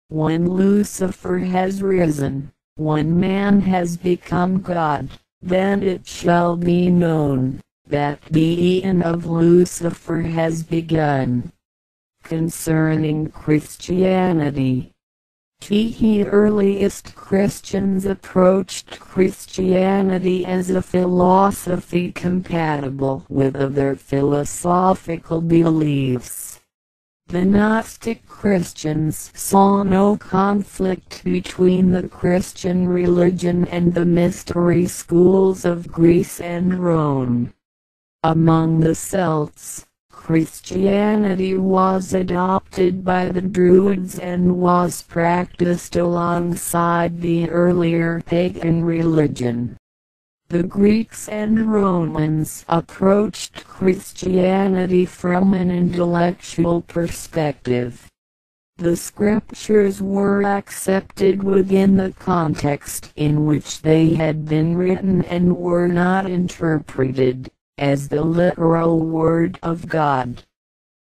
When Lucifer has risen, one man has become God, then it shall be known that the eon of Lucifer has begun. Concerning Christianity, the earliest Christians approached Christianity as a philosophy compatible with other philosophical beliefs. The Gnostic Christians saw no conflict between the Christian religion and the mystery schools of Greece and Rome. Among the Celts, Christianity was adopted by the Druids and was practiced alongside the earlier pagan religion. The Greeks and Romans approached Christianity from an intellectual perspective. The scriptures were accepted within the context in which they had been written and were not interpreted as the literal word of God.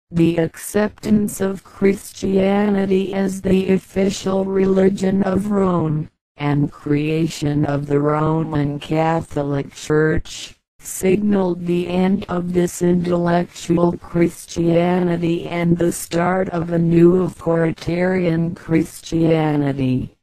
The acceptance of Christianity as the official religion of Rome, and creation of the Roman Catholic Church, signaled the end of this intellectual Christianity and the start of a new authoritarian Christianity.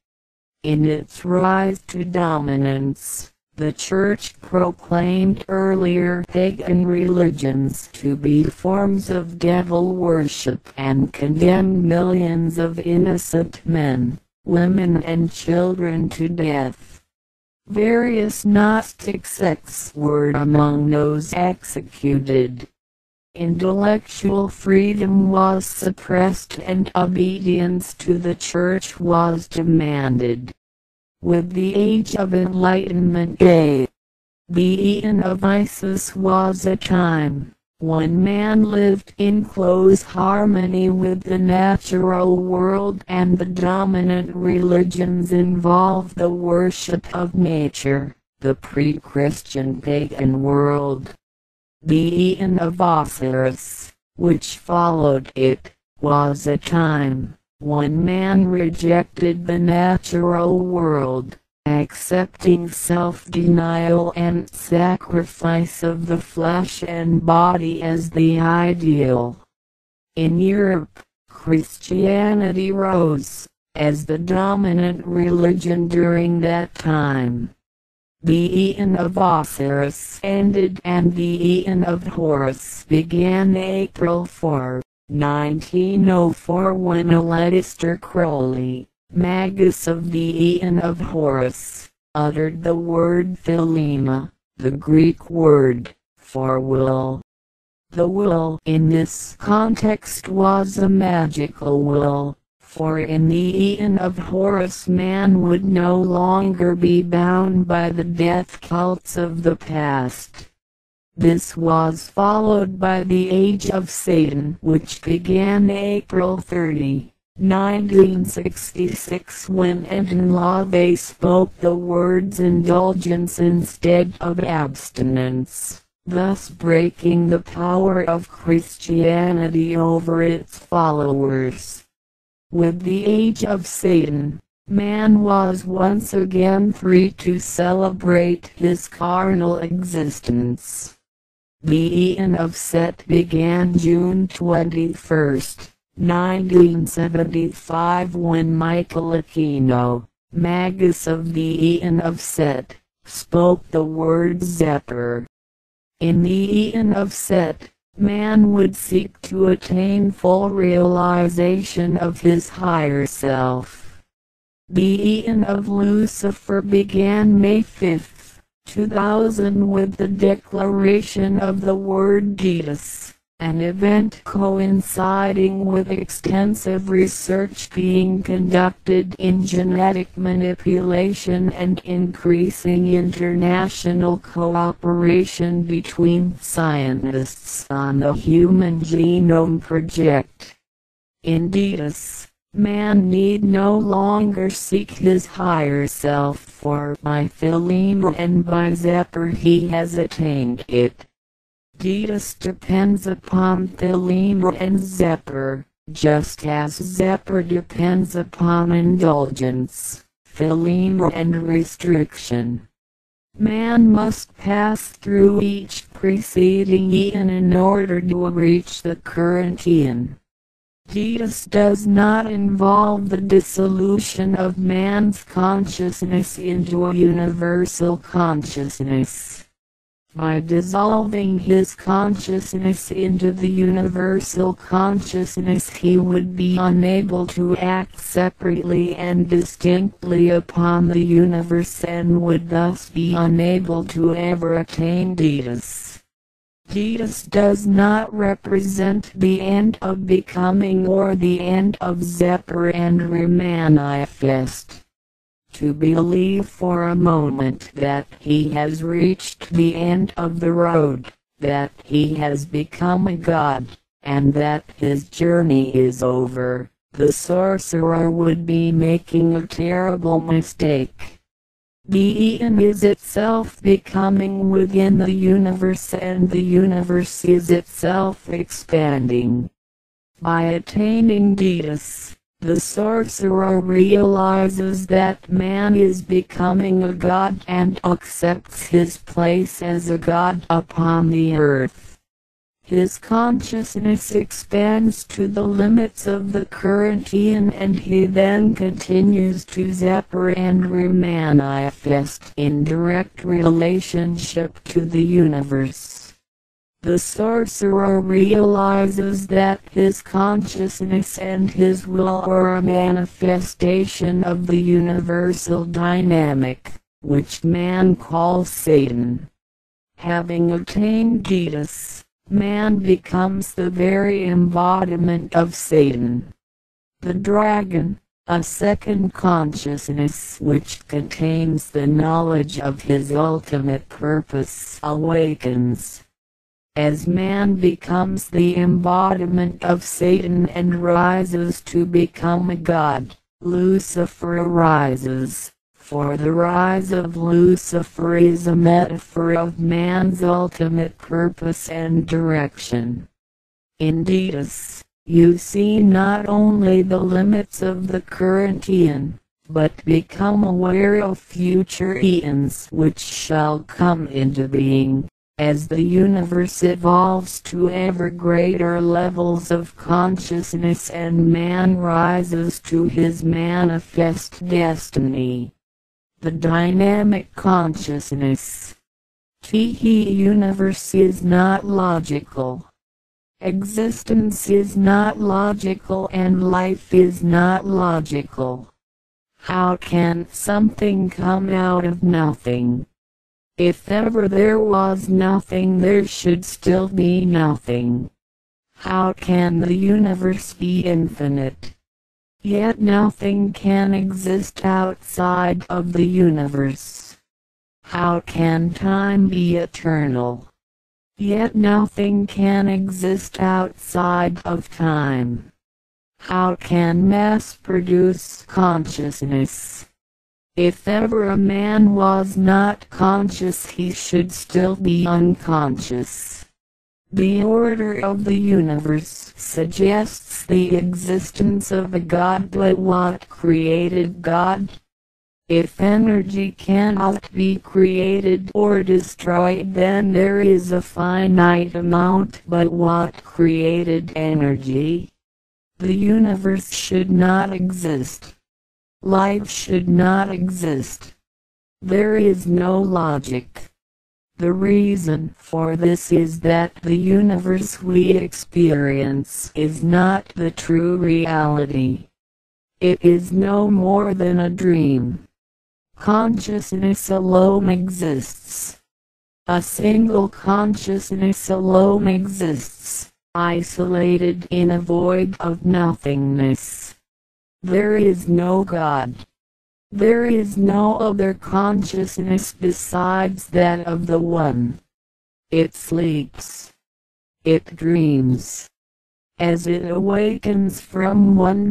In its rise to dominance, the Church proclaimed earlier pagan religions to be forms of devil worship and condemned millions of innocent men, women and children to death. Various Gnostic sects were among those executed. Intellectual freedom was suppressed and obedience to the Church was demanded. With the Age of Enlightenment day, the eon of Isis was a time when man lived in close harmony with the natural world and the dominant religions involved the worship of nature, the pre-Christian pagan world. The eon of Osiris, which followed it, was a time when man rejected the natural world, accepting self-denial and sacrifice of the flesh and body as the ideal. In Europe, Christianity rose as the dominant religion during that time. The eon of Osiris ended and the eon of Horus began April 4, 1904 when Aleister Crowley, Magus of the eon of Horus, uttered the word thelema, the Greek word for will. The will in this context was a magical will, for in the eon of Horus man would no longer be bound by the death cults of the past. This was followed by the Age of Satan, which began April 30, 1966 when Anton LaVey spoke the words indulgence instead of abstinence, thus breaking the power of Christianity over its followers. With the Age of Satan, man was once again free to celebrate his carnal existence. The eon of Set began June 21, 1975 when Michael Aquino, Magus of the eon of Set, spoke the word Zephyr. In the eon of Set, man would seek to attain full realization of his higher self. The eon of Lucifer began May 5, 2000 with the declaration of the word Deus, an event coinciding with extensive research being conducted in genetic manipulation and increasing international cooperation between scientists on the Human Genome Project. In Deus, man need no longer seek his higher self, for by thelema and by Zephyr he has attained it. Deus depends upon thelema and Zephyr, just as Zephyr depends upon indulgence, philema and restriction. Man must pass through each preceding eon in order to reach the current eon. Deus does not involve the dissolution of man's consciousness into a universal consciousness. By dissolving his consciousness into the universal consciousness, he would be unable to act separately and distinctly upon the universe and would thus be unable to ever attain Deus. Deus does not represent the end of becoming or the end of Zephyr and Remanifest. To believe for a moment that he has reached the end of the road, that he has become a god, and that his journey is over, the sorcerer would be making a terrible mistake. Being is itself becoming within the universe, and the universe is itself expanding. By attaining Deus, the sorcerer realizes that man is becoming a god and accepts his place as a god upon the earth. His consciousness expands to the limits of the current eon, and he then continues to Zephyr and Remanifest in direct relationship to the universe. The sorcerer realizes that his consciousness and his will are a manifestation of the universal dynamic, which man calls Satan. Having attained Deus, man becomes the very embodiment of Satan. The dragon, a second consciousness which contains the knowledge of his ultimate purpose, awakens. As man becomes the embodiment of Satan and rises to become a god, Lucifer arises, for the rise of Lucifer is a metaphor of man's ultimate purpose and direction. In Deus, you see not only the limits of the current eon, but become aware of future eons which shall come into being. As the universe evolves to ever greater levels of consciousness and man rises to his manifest destiny. The dynamic consciousness. The universe is not logical. Existence is not logical and life is not logical. How can something come out of nothing? If ever there was nothing, there should still be nothing. How can the universe be infinite? Yet nothing can exist outside of the universe. How can time be eternal? Yet nothing can exist outside of time. How can mass produce consciousness? If ever a man was not conscious, he should still be unconscious. The order of the universe suggests the existence of a God, but what created God? If energy cannot be created or destroyed, then there is a finite amount, but what created energy? The universe should not exist. Life should not exist. There is no logic. The reason for this is that the universe we experience is not the true reality. It is no more than a dream. Consciousness alone exists. A single consciousness alone exists, isolated in a void of nothingness. There is no God. There is no other consciousness besides that of the One. It sleeps. It dreams. As it awakens from one